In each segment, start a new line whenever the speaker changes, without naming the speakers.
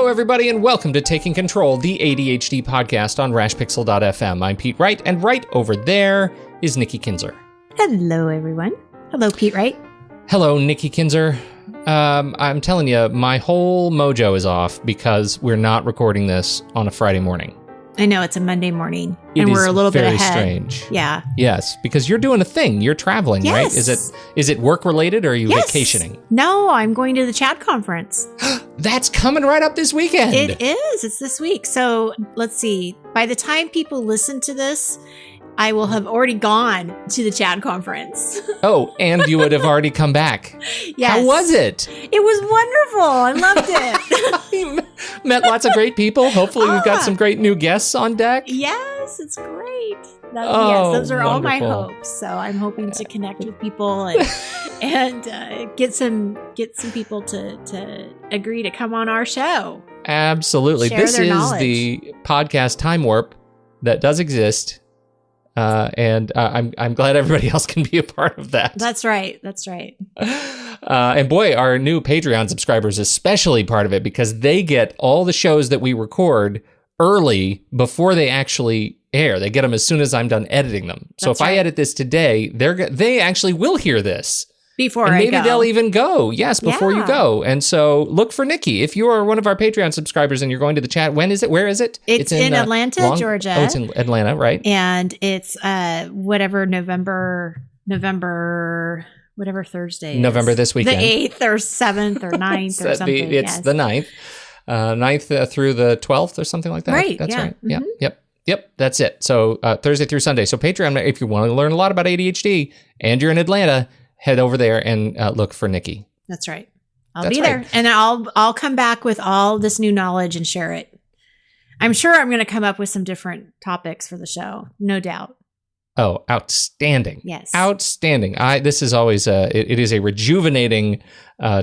Hello, everybody, and welcome to Taking Control, the ADHD podcast on rashpixel.fm. I'm Pete Wright, and right over there is Nikki Kinzer.
Hello, everyone. Hello, Pete Wright.
Hello, Nikki Kinzer. I'm telling you, my whole mojo is off because we're not recording this on a Friday morning.
I know, it's a Monday morning, and we're a little bit ahead.
Very strange.
Yeah.
Yes, because you're doing a thing. You're traveling,
yes.
Right? Is it work-related, or are you vacationing?
No, I'm going to the CHAD conference.
That's coming right up this weekend.
It is. It's this week. So let's see. By the time people listen to this, I will have already gone to the CHAD conference.
Oh, and you would have already come back.
Yes.
How was it?
It was wonderful. I loved it.
You met lots of great people. Hopefully we've got some great new guests on deck.
Yes, it's great. Yes, those are
wonderful.
all my hopes. So I'm hoping to connect with people and get some people to agree to come on our show.
Absolutely.
Share
This
their
is
knowledge.
the podcast Time Warp that does exist. And I'm glad everybody else can be a part of that.
That's right. That's right.
And boy, our new Patreon subscribers especially part of it because they get all the shows that we record early before they actually air. They get them as soon as I'm done editing them. So
That's
if I
right.
edit this today, they actually will hear this.
Before
and
I
maybe
go.
they'll even go. Yes, before you
Yeah.
go. And so look for Nikki. If you are one of our Patreon subscribers and you're going to the chat, when is it? Where is it?
It's in Atlanta, Georgia.
Oh, it's in Atlanta, right?
And it's whatever November, whatever Thursday is.
November this weekend.
The 8th or 7th or 9th or something.
It's the 9th. 9th through the 12th or something like that.
Right,
That's
yeah.
right.
Mm-hmm.
Yep. That's it. So Thursday through Sunday. So Patreon, if you want to learn a lot about ADHD and you're in Atlanta, head over there and look for Nikki.
That's right. I'll
That's
be there. And I'll come back with all this new knowledge and share it. I'm sure I'm going to come up with some different topics for the show. No doubt.
Oh, outstanding.
Yes.
Outstanding. This is always it is a rejuvenating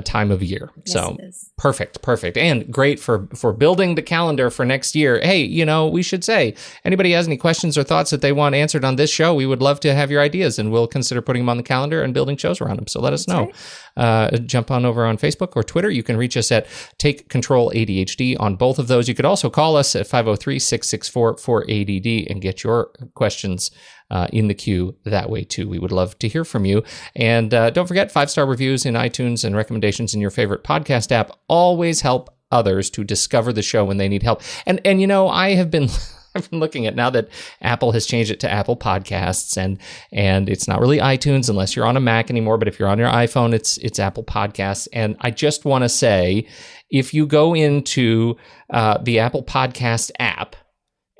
time of year.
Yes,
So
it is.
perfect. And great for building the calendar for next year. Hey, we should say, anybody has any questions or thoughts that they want answered on this show, we would love to have your ideas and we'll consider putting them on the calendar and building shows around them. So let us know. Right. Jump on over on Facebook or Twitter. You can reach us at Take Control ADHD on both of those. You could also call us at 503-664-4ADD and get your questions in the queue that way too. We would love to hear from you. And don't forget, 5-star reviews in iTunes and recommendations in your favorite podcast app always help others to discover the show when they need help. And I have been I've been looking at now that Apple has changed it to Apple Podcasts and it's not really iTunes unless you're on a Mac anymore, but if you're on your iPhone, it's Apple Podcasts. And I just want to say, if you go into the Apple Podcast app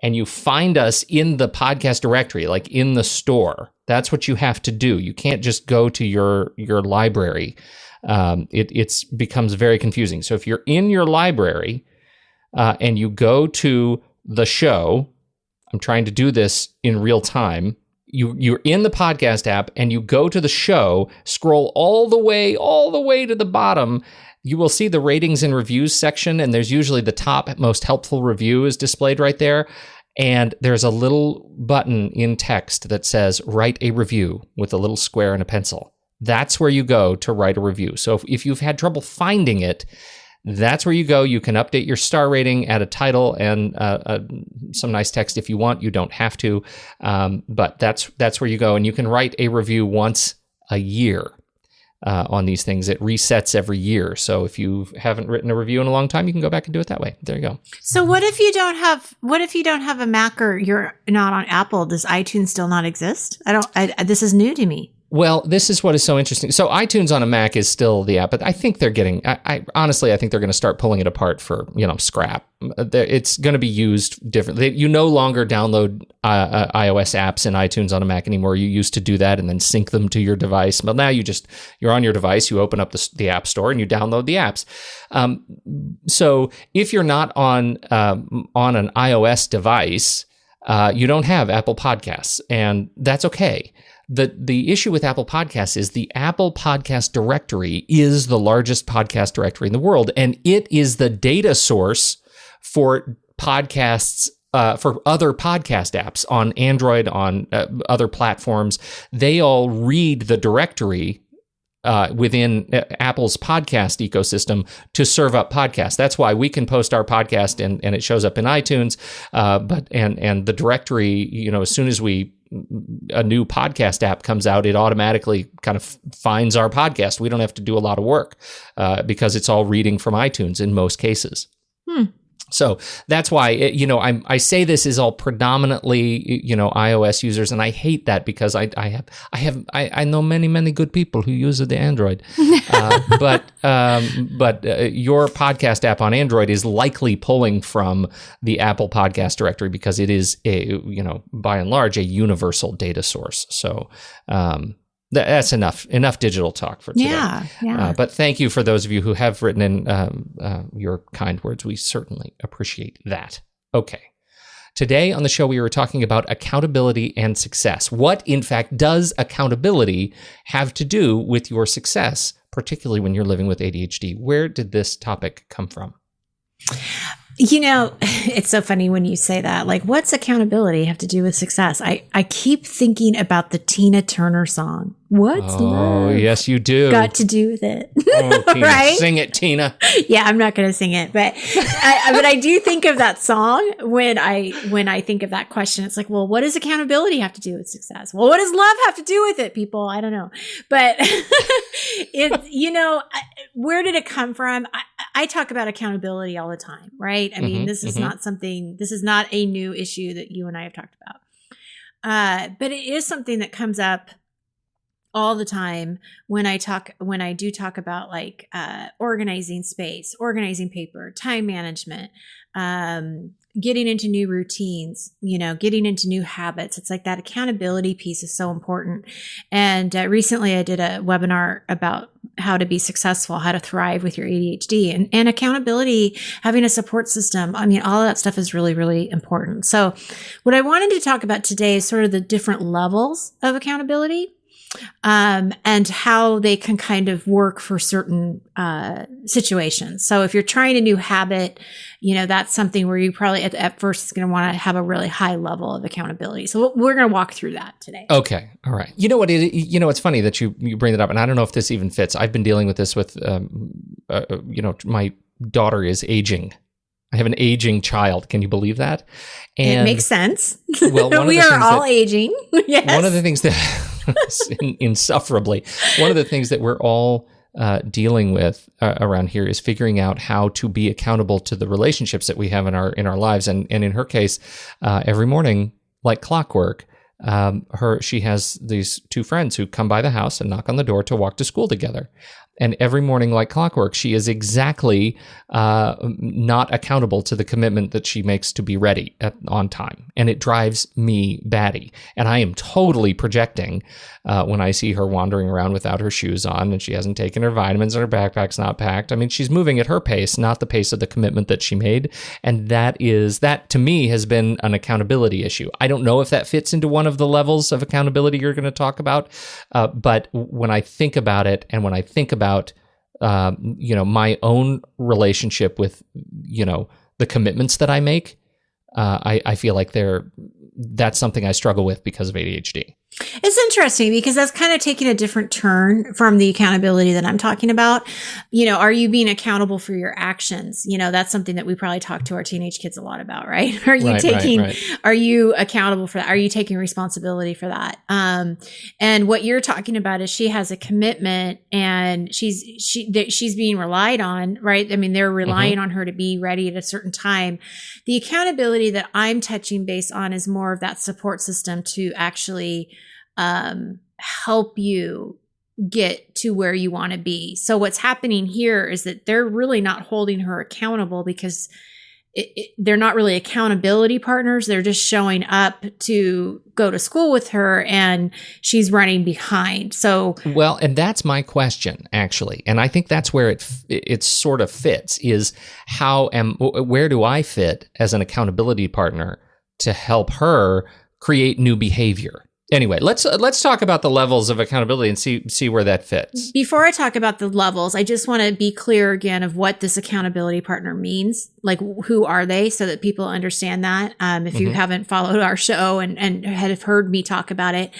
and you find us in the podcast directory, like in the store, that's what you have to do. You can't just go to your library. It becomes very confusing. So if you're in your library and you go to the show, I'm trying to do this in real time. You're in the podcast app and you go to the show, scroll all the way to the bottom. You will see the ratings and reviews section, and there's usually the top most helpful review is displayed right there. And there's a little button in text that says write a review with a little square and a pencil. That's where you go to write a review. So if you've had trouble finding it, that's where you go. You can update your star rating, add a title and some nice text if you want. You don't have to, but that's where you go. And you can write a review once a year on these things. It resets every year. So if you haven't written a review in a long time, you can go back and do it that way. There you go.
So what if you don't have a Mac or you're not on Apple? Does iTunes still not exist? This is new to me.
Well, this is what is so interesting. So iTunes on a Mac is still the app, but I think they're getting, honestly, I think they're going to start pulling it apart for, scrap. It's going to be used differently. You no longer download iOS apps in iTunes on a Mac anymore. You used to do that and then sync them to your device. But now you're on your device, you open up the App Store and you download the apps. So if you're not on an iOS device, you don't have Apple Podcasts, and that's okay. The issue with Apple Podcasts is the Apple Podcast directory is the largest podcast directory in the world, and it is the data source for podcasts, for other podcast apps on Android, on other platforms. They all read the directory within Apple's podcast ecosystem to serve up podcasts. That's why we can post our podcast and it shows up in iTunes. But the directory, as soon as a new podcast app comes out, it automatically kind of finds our podcast. We don't have to do a lot of work because it's all reading from iTunes in most cases. So that's why, I say this is all predominantly, iOS users, and I hate that because I know many good people who use the Android, but your podcast app on Android is likely pulling from the Apple Podcast Directory because it is by and large a universal data source. So, that's enough digital talk for today.
Yeah.
But thank you for those of you who have written in your kind words. We certainly appreciate that. Okay. Today on the show, we were talking about accountability and success. What, in fact, does accountability have to do with your success, particularly when you're living with ADHD? Where did this topic come from?
It's so funny when you say that. Like, what's accountability have to do with success? I keep thinking about the Tina Turner song. What's love?
Yes, you do.
Got to do with it.
Oh, Tina,
right?
Sing it, Tina.
Yeah, I'm not going to sing it, but I do think of that song when I think of that question. It's like, well, what does accountability have to do with success? Well, what does love have to do with it, people? I don't know, but where did it come from? I talk about accountability all the time, right? I mean, this is not a new issue that you and I have talked about. But it is something that comes up all the time when I do talk about like organizing space, organizing paper, time management, getting into new routines, getting into new habits. It's like that accountability piece is so important. And recently I did a webinar about how to be successful, how to thrive with your ADHD, and accountability, having a support system. I mean, all of that stuff is really, really important. So what I wanted to talk about today is sort of the different levels of accountability. And how they can kind of work for certain situations. So if you're trying a new habit, that's something where you probably at first is going to want to have a really high level of accountability. So we're going to walk through that today.
Okay. All right. You know what? It's funny that you bring that up, and I don't know if this even fits. I've been dealing with this with, my daughter is aging. I have an aging child. Can you believe that? And
it makes sense.
Well,
we are all aging. Yes.
One of the things that insufferably, one of the things that we're all dealing with around here is figuring out how to be accountable to the relationships that we have in our lives. And in her case, every morning, like clockwork, she has these two friends who come by the house and knock on the door to walk to school together. And every morning, like clockwork, she is exactly not accountable to the commitment that she makes to be ready on time. And it drives me batty. And I am totally projecting when I see her wandering around without her shoes on and she hasn't taken her vitamins and her backpack's not packed. I mean, she's moving at her pace, not the pace of the commitment that she made. And that to me has been an accountability issue. I don't know if that fits into one of the levels of accountability you're going to talk about. But when I think about it and when I think about my own relationship with, the commitments that I make, I feel like that's something I struggle with because of ADHD.
It's interesting because that's kind of taking a different turn from the accountability that I'm talking about. Are you being accountable for your actions? That's something that we probably talk to our teenage kids a lot about, right? Are you accountable for that? Are you taking responsibility for that? And what you're talking about is she has a commitment and she's being relied on, right? I mean, they're relying on her to be ready at a certain time. The accountability that I'm touching base on is more of that support system to actually help you get to where you want to be. So what's happening here is that they're really not holding her accountable because they're not really accountability partners. They're just showing up to go to school with her and she's running behind. So,
well, and that's my question actually. And I think that's where it sort of fits is where do I fit as an accountability partner to help her create new behavior? Anyway, let's talk about the levels of accountability and see where that fits.
Before I talk about the levels, I just want to be clear again of what this accountability partner means. Like, who are they, so that people understand that. If you haven't followed our show and have heard me talk about it,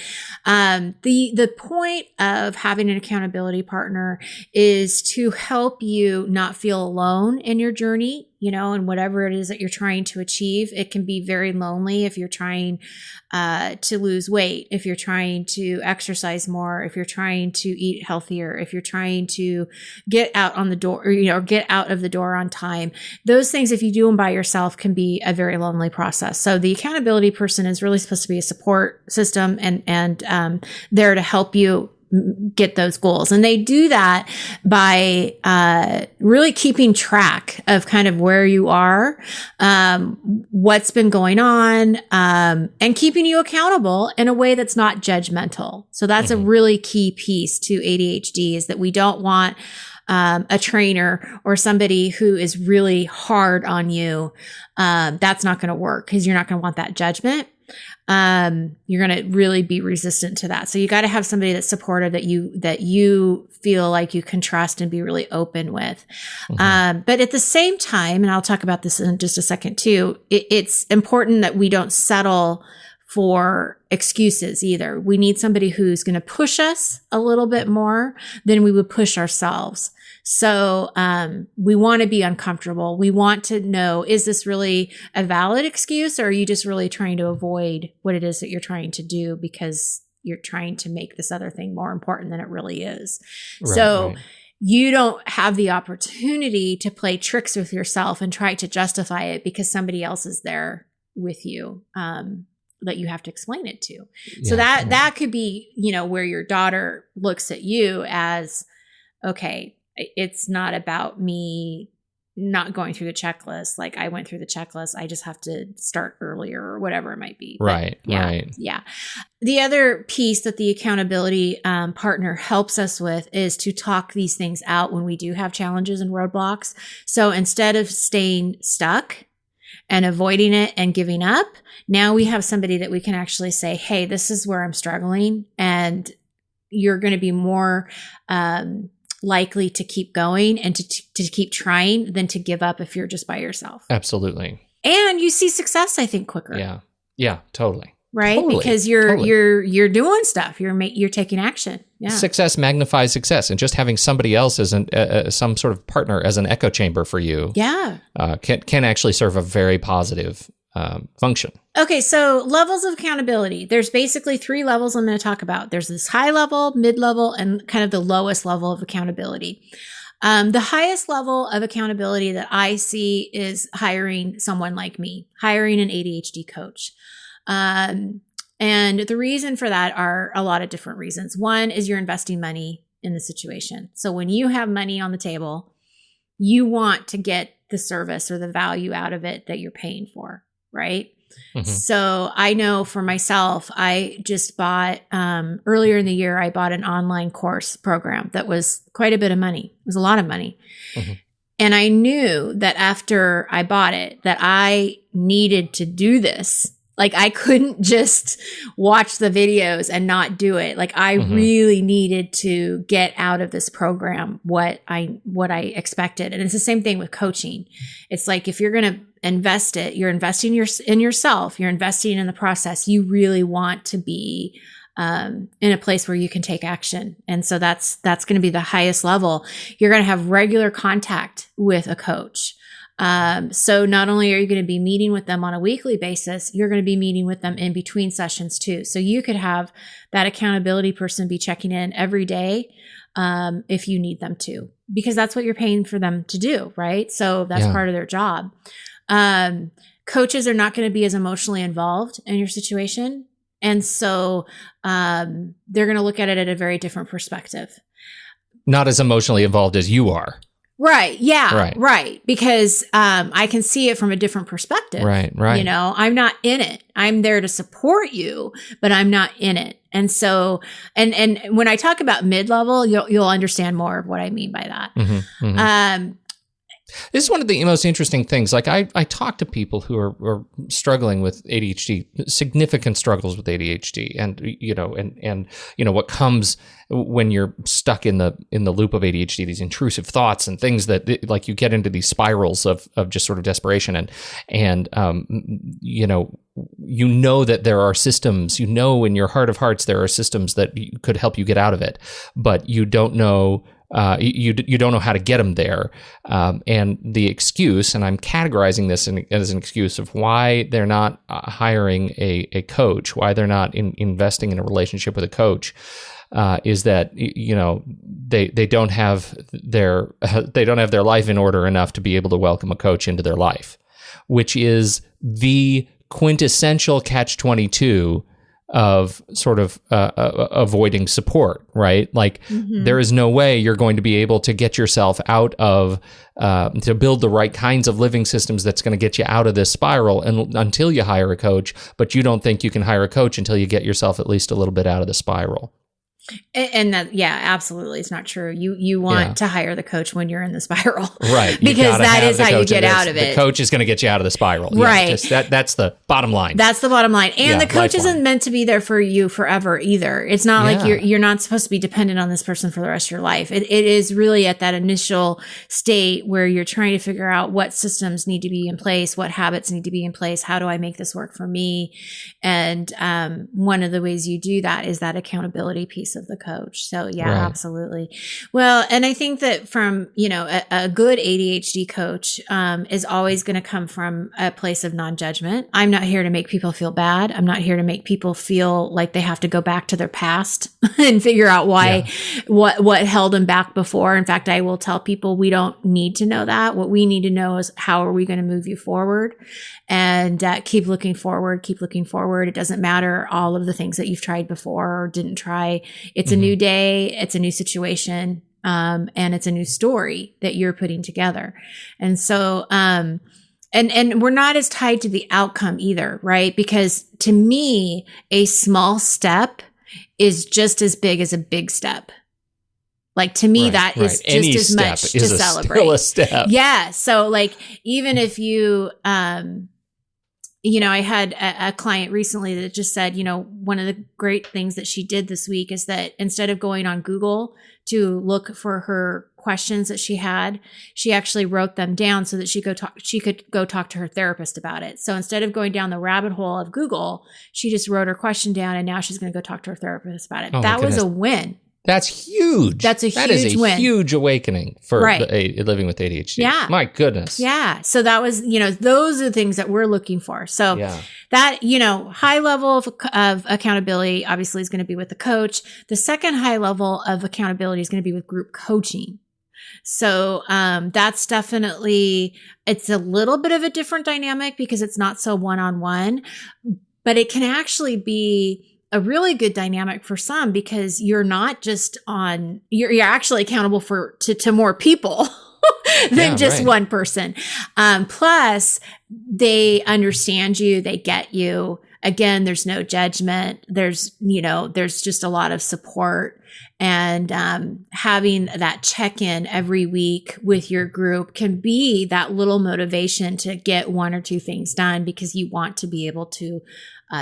the point of having an accountability partner is to help you not feel alone in your journey, and whatever it is that you're trying to achieve. It can be very lonely if you're trying to lose weight, if you're trying to exercise more, if you're trying to eat healthier, if you're trying to get out on the door, or get out of the door on time. Those things, if you do them by yourself, can be a very lonely process. So the accountability person is really supposed to be a support system and there to help you get those goals. And they do that by really keeping track of kind of where you are, what's been going on, and keeping you accountable in a way that's not judgmental. So that's a really key piece to ADHD, is that we don't want a trainer or somebody who is really hard on you. That's not going to work, because you're not going to want that judgment. You're going to really be resistant to that. So you got to have somebody that's supportive, that you feel like you can trust and be really open with. But at the same time, and I'll talk about this in just a second too, it's important that we don't settle for excuses either. We need somebody who's going to push us a little bit more than we would push ourselves. So we want to be uncomfortable. We want to know, is this really a valid excuse, or are you just really trying to avoid what it is that you're trying to do because you're trying to make this other thing more important than it really is? Right. You don't have the opportunity to play tricks with yourself and try to justify it because somebody else is there with you. That you have to explain it to. So that could be, where your daughter looks at you as, okay, it's not about me not going through the checklist. Like, I went through the checklist. I just have to start earlier, or whatever it might be.
Right.
Yeah. The other piece that the accountability partner helps us with is to talk these things out when we do have challenges and roadblocks. So instead of staying stuck and avoiding it and giving up, now we have somebody that we can actually say, hey, this is where I'm struggling, and you're going to be more likely to keep going and to keep trying than to give up if you're just by yourself.
Absolutely.
And you see success, I think, quicker.
Yeah, totally.
Right? Totally. Because you're doing stuff. You're taking action. Yeah. Success
magnifies success, and just having somebody else as some sort of partner as an echo chamber for you, can actually serve a very positive function.
Okay, so levels of accountability. There's basically 3 levels I'm going to talk about. There's this high level, mid level, and kind of the lowest level of accountability. The highest level of accountability that I see is hiring someone like me, hiring an ADHD coach. And the reason for that are a lot of different reasons. One is you're investing money in the situation. So when you have money on the table, you want to get the service or the value out of it that you're paying for, right? So I know for myself, I just bought, earlier in the year, I bought an online course program that was quite a bit of money. It was a lot of money. And I knew that after I bought it, that I needed to do this. Like, I couldn't just watch the videos and not do it. Like, I really needed to get out of this program what I expected. And it's the same thing with coaching. It's like, if you're going to invest it, you're investing in yourself, you're investing in the process. You really want to be in a place where you can take action. And so that's going to be the highest level. You're going to have regular contact with a coach. So not only are you going to be meeting with them on a weekly basis, you're going to be meeting with them in between sessions too. So you could have that accountability person be checking in every day, if you need them to, because that's what you're paying for them to do, right? So that's part of their job. Coaches are not going to be as emotionally involved in your situation. And so, they're going to look at it at a very different perspective.
Not as emotionally involved as you are.
Right. Yeah. Right. Because I can see it from a different perspective.
Right.
I'm not in it. I'm there to support you, but I'm not in it. And so, and when I talk about mid-level, you'll understand more of what I mean by that.
This is one of the most interesting things. Like I talk to people who are struggling with ADHD, significant struggles with ADHD, and what comes when you're stuck in the loop of ADHD, these intrusive thoughts and things that like you get into these spirals of just sort of desperation and that there are systems, in your heart of hearts there are systems that could help you get out of it, but you don't know. You don't know how to get them there, and the excuse, and I'm categorizing this as an excuse of why they're not hiring a coach, why they're not investing in a relationship with a coach, is that they don't have their life in order enough to be able to welcome a coach into their life, which is the quintessential catch-22 of sort of avoiding support, right? Like there is no way you're going to be able to get yourself out of, to build the right kinds of living systems that's going to get you out of this spiral until you hire a coach, but you don't think you can hire a coach until you get yourself at least a little bit out of the spiral.
And that, absolutely. It's not true. You want to hire the coach when you're in the spiral.
Right.
Because that is how you get out of it.
The coach is going to get you out of the spiral.
Right.
That's the bottom line.
That's the bottom line. And the coach isn't meant to be there for you forever either. It's not like you're not supposed to be dependent on this person for the rest of your life. It is really at that initial state where you're trying to figure out what systems need to be in place, what habits need to be in place, how do I make this work for me? And one of the ways you do that is that accountability piece of the coach. So right. Absolutely. Well, and I think that from, a good ADHD coach is always going to come from a place of non-judgment. I'm not here to make people feel bad. I'm not here to make people feel like they have to go back to their past and figure out why, what held them back before. In fact, I will tell people we don't need to know that. What we need to know is how are we going to move you forward, and keep looking forward. It doesn't matter all of the things that you've tried before or didn't try. It's a new day. It's a new situation. And it's a new story that you're putting together. And so, and we're not as tied to the outcome either, right? Because to me, a small step is just as big as a big step. Like to me, that is just
Any
as much to celebrate.
Still a step.
Yeah. So like, even if you, I had a client recently that just said, one of the great things that she did this week is that instead of going on Google to look for her questions that she had, she actually wrote them down so that she could go talk to her therapist about it. So instead of going down the rabbit hole of Google, she just wrote her question down, and now she's going to go talk to her therapist about it. That was a win.
That's huge.
That is a
huge awakening for living with ADHD.
Yeah.
My goodness.
Yeah. So that was, those are the things that we're looking for. So that, high level of accountability obviously is going to be with the coach. The second high level of accountability is going to be with group coaching. So that's definitely, it's a little bit of a different dynamic because it's not so one-on-one, but it can actually be a really good dynamic for some because you're not just you're actually accountable to more people than just one person. Plus they understand you, they get you. Again, there's no judgment. There's just a lot of support, and having that check-in every week with your group can be that little motivation to get one or two things done because you want to be able to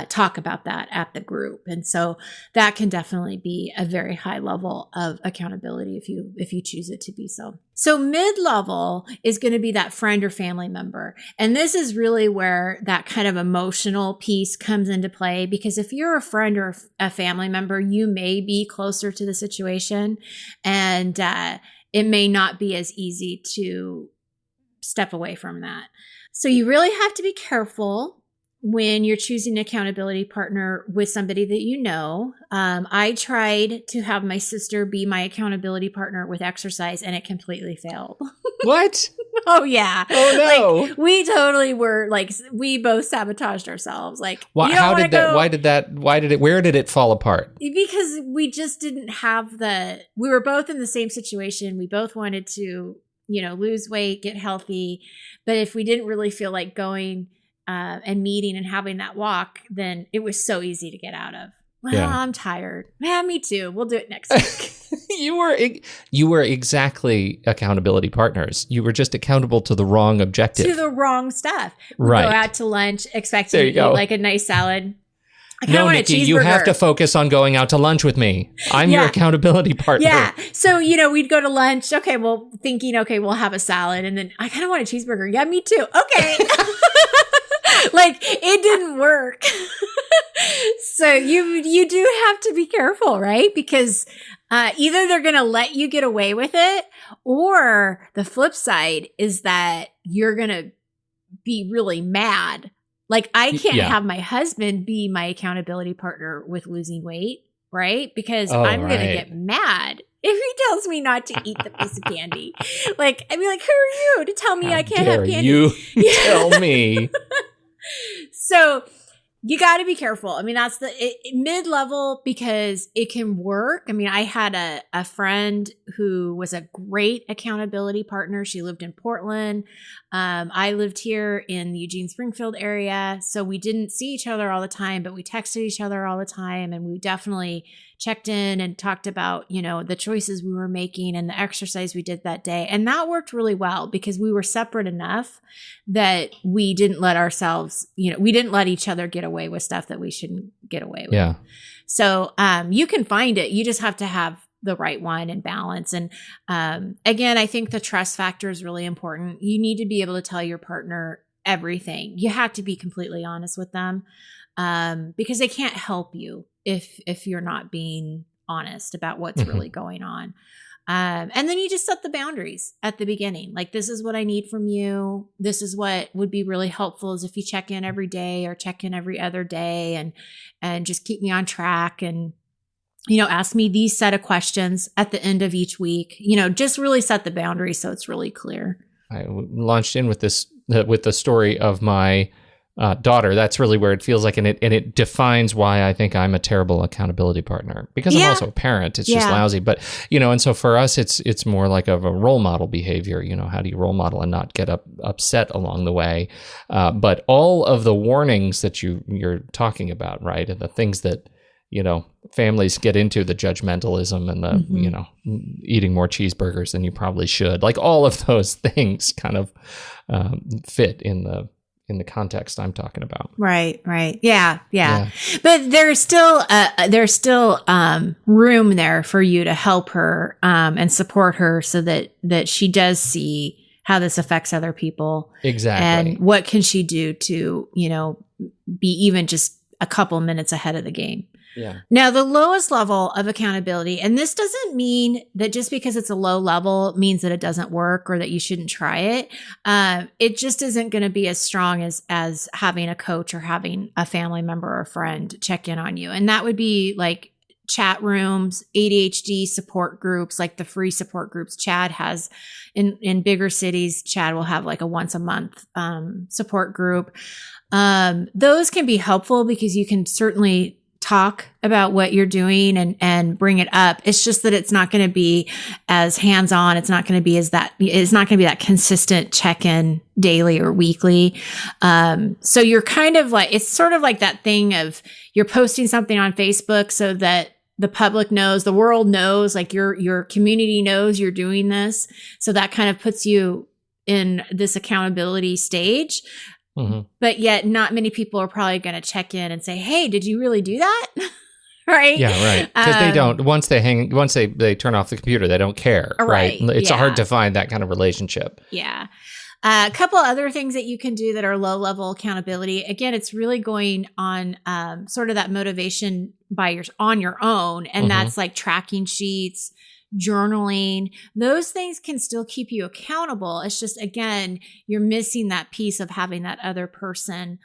talk about that at the group. And so that can definitely be a very high level of accountability if you choose it to be so. So mid-level is going to be that friend or family member. And this is really where that kind of emotional piece comes into play, because if you're a friend or a family member, you may be closer to the situation, and it may not be as easy to step away from that. So you really have to be careful when you're choosing an accountability partner with somebody that you know. I tried to have my sister be my accountability partner with exercise, and it completely failed.
What?
Oh yeah.
Oh no.
Like, we totally were like, we both sabotaged ourselves. Like,
where did it fall apart?
Because we just didn't have we were both in the same situation. We both wanted to, lose weight, get healthy. But if we didn't really feel like going and meeting and having that walk, then it was so easy to get out of. Well,
Yeah.
I'm tired. Yeah, me too. We'll do it next week.
You were exactly accountability partners. You were just accountable to the wrong objective.
To the wrong stuff. We
Right.
go out to lunch expecting
There
to
you
eat
go.
like a nice salad. I kind of
No,
want
Nikki,
a cheeseburger.
you have to focus on going out to lunch with me. I'm your
Yeah.
accountability partner.
Yeah. So, we'd go to lunch. Okay. Well, thinking, okay, we'll have a salad. And then I kind of want a cheeseburger. Yeah, me too. Okay. Like it didn't work. So you do have to be careful, right? Because either they're going to let you get away with it, or the flip side is that you're going to be really mad. Like I can't have my husband be my accountability partner with losing weight, right? Because I'm going to get mad if he tells me not to eat the piece of candy. Like, I'd be like, who are you to tell me I can't have candy?
You tell me.
So you got to be careful. I mean, that's the mid-level, because it can work. I mean, I had a friend who was a great accountability partner. She lived in Portland. I lived here in the Eugene Springfield area. So we didn't see each other all the time, but we texted each other all the time. And we definitely checked in and talked about, the choices we were making and the exercise we did that day. And that worked really well because we were separate enough that we didn't let ourselves, we didn't let each other get away with stuff that we shouldn't get away with.
Yeah.
So you can find it. You just have to have the right one and balance. And again, I think the trust factor is really important. You need to be able to tell your partner everything. You have to be completely honest with them because they can't help you if you're not being honest about what's really going on. And then you just set the boundaries at the beginning. Like, this is what I need from you. This is what would be really helpful, is if you check in every day or check in every other day and just keep me on track and, ask me these set of questions at the end of each week. Just really set the boundaries so it's really clear.
I launched in with this, with the story of my daughter. That's really where it feels like, and it defines why I think I'm a terrible accountability partner, because I'm also a parent. It's just lousy. But, and so for us, it's more like of a role model behavior. How do you role model and not get upset along the way? But all of the warnings that you're talking about, right? And the things that, families get into, the judgmentalism and the, eating more cheeseburgers than you probably should. Like, all of those things kind of fit in the context I'm talking about.
Right. Yeah. But there's still room there for you to help her and support her so that she does see how this affects other people.
Exactly.
And what can she do to, be even just a couple minutes ahead of the game.
Yeah.
Now, the lowest level of accountability, and this doesn't mean that just because it's a low level means that it doesn't work or that you shouldn't try it. It just isn't going to be as strong as having a coach or having a family member or friend check in on you. And that would be like chat rooms, ADHD support groups, like the free support groups Chad has in bigger cities. Chad will have like a once a month support group. Those can be helpful because you can certainly talk about what you're doing and bring it up. It's just that it's not going to be as hands-on. It's not going to be that consistent check-in daily or weekly. So you're kind of like, it's sort of like that thing of you're posting something on Facebook so that the public knows, the world knows, like your community knows you're doing this. So that kind of puts you in this accountability stage. Mm-hmm. But yet not many people are probably going to check in and say, hey, did you really do that? Right?
Yeah, right. Because they don't, once they turn off the computer, they don't care. Right. It's hard to find that kind of relationship.
Yeah. A couple other things that you can do that are low level accountability. Again, it's really going on sort of that motivation on your own. And that's like tracking sheets, journaling. Those things can still keep you accountable. It's just, again, you're missing that piece of having that other person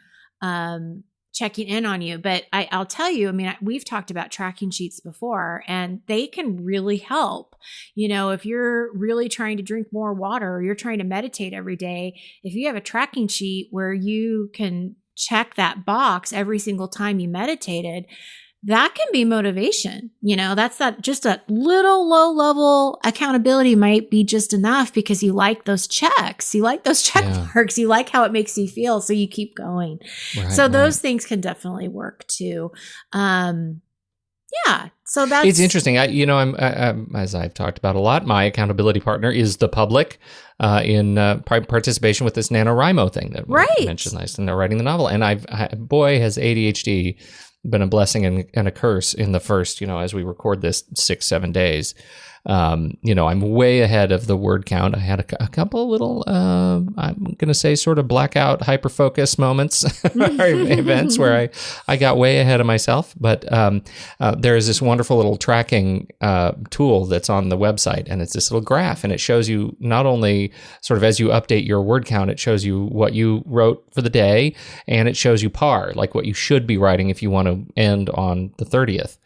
checking in on you. But I'll tell you, I mean, we've talked about tracking sheets before, and they can really help. If you're really trying to drink more water or you're trying to meditate every day, if you have a tracking sheet where you can check that box every single time you meditated, that can be motivation. That's just a little low level accountability might be just enough because you like those checks. You like those check marks. You like how it makes you feel. So you keep going. Those things can definitely work too. Yeah. So that's...
It's interesting. I'm as I've talked about a lot, my accountability partner is the public in participation with this NaNoWriMo thing that we mentioned last, and they're writing the novel. And boy, has ADHD been a blessing and a curse in the first, as we record this 6-7 days. I'm way ahead of the word count. I had a couple little, I'm going to say sort of blackout hyper-focus moments, events where I got way ahead of myself. But there is this wonderful little tracking tool that's on the website, and it's this little graph, and it shows you not only sort of as you update your word count, it shows you what you wrote for the day, and it shows you par, like what you should be writing if you want to end on the 30th.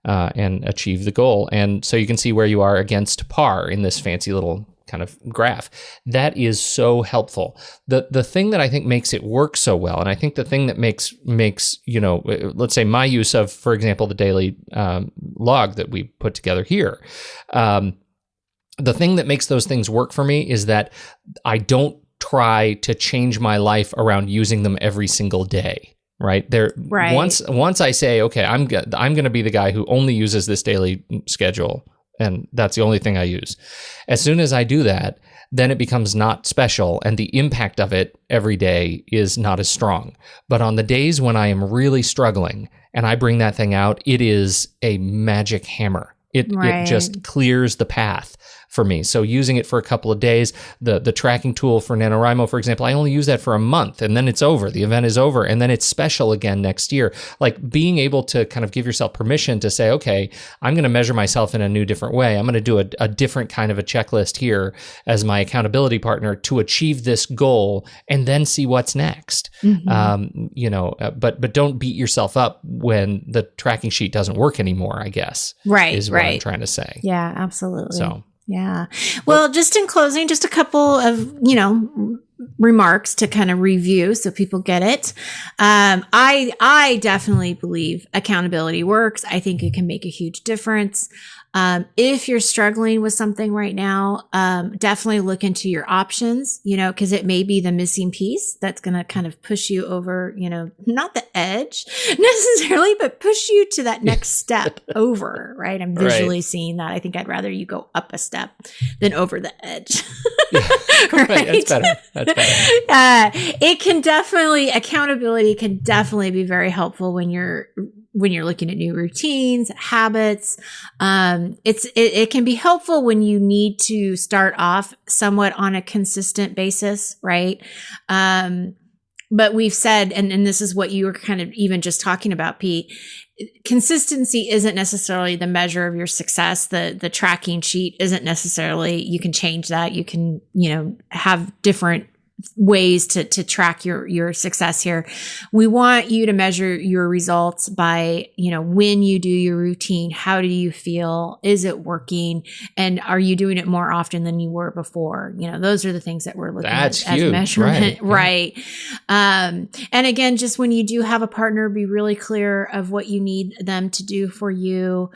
And achieve the goal. And so you can see where you are against par in this fancy little kind of graph. That is so helpful. The thing that I think makes it work so well, and I think the thing that makes let's say my use of, for example, the daily log that we put together here, the thing that makes those things work for me is that I don't try to change my life around using them every single day. Right there. Right. Once I say, okay, I'm going to be the guy who only uses this daily schedule, and that's the only thing I use. As soon as I do that, then it becomes not special, and the impact of it every day is not as strong. But on the days when I am really struggling and I bring that thing out, it is a magic hammer. It just clears the path for me. So using it for a couple of days, the tracking tool for NaNoWriMo, for example, I only use that for a month, and then it's over. The event is over, and then it's special again next year. Like being able to kind of give yourself permission to say, okay, I'm going to measure myself in a new, different way. I'm going to do a different kind of a checklist here as my accountability partner to achieve this goal, and then see what's next. Mm-hmm. But don't beat yourself up when the tracking sheet doesn't work anymore, I guess. Is what I'm trying to say.
Yeah, absolutely.
So.
Yeah. Well, just in closing, just a couple of, remarks to kind of review so people get it. I definitely believe accountability works. I think it can make a huge difference. If you're struggling with something right now, definitely look into your options, because it may be the missing piece that's going to kind of push you over, not the edge necessarily, but push you to that next step over, right? I'm visually seeing that. I think I'd rather you go up a step than over the edge.
Right? That's better.
Accountability can definitely be very helpful when you're looking at new routines, habits. It can be helpful when you need to start off somewhat on a consistent basis, right? But we've said, and this is what you were kind of even just talking about, Pete, consistency isn't necessarily the measure of your success. The tracking sheet isn't necessarily, you can change that. You can, have different ways to track your success here. We want you to measure your results by, when you do your routine, how do you feel? Is it working? And are you doing it more often than you were before? Those are the things that we're looking at as measurement. Right. And again, just when you do have a partner, be really clear of what you need them to do for you.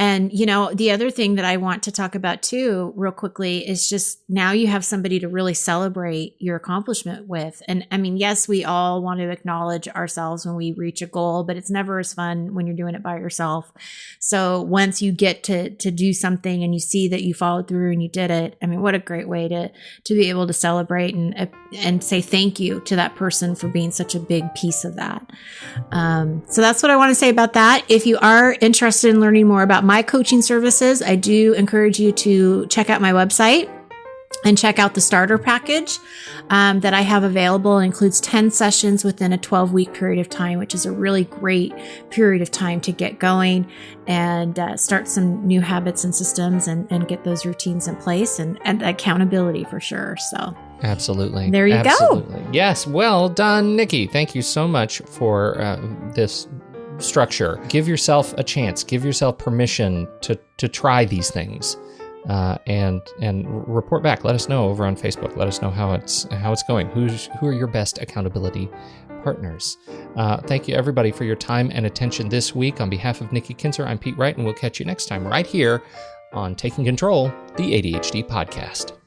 And, the other thing that I want to talk about too, real quickly, is just now you have somebody to really celebrate your accomplishment with. And I mean, yes, we all want to acknowledge ourselves when we reach a goal, but it's never as fun when you're doing it by yourself. So once you get to do something and you see that you followed through and you did it, I mean, what a great way to be able to celebrate and say thank you to that person for being such a big piece of that. So that's what I want to say about that. If you are interested in learning more about my coaching services, I do encourage you to check out my website and check out the starter package that I have available. It includes 10 sessions within a 12-week period of time, which is a really great period of time to get going and start some new habits and systems and get those routines in place and accountability for sure. So
absolutely.
There you go.
Yes. Well done, Nikki. Thank you so much for this structure. Give yourself a chance. Give yourself permission to try these things, and report back. Let us know over on Facebook. Let us know how it's going. Who are your best accountability partners? Thank you everybody for your time and attention this week. On behalf of Nikki Kinzer, I'm Pete Wright, and we'll catch you next time right here on Taking Control, the ADHD Podcast.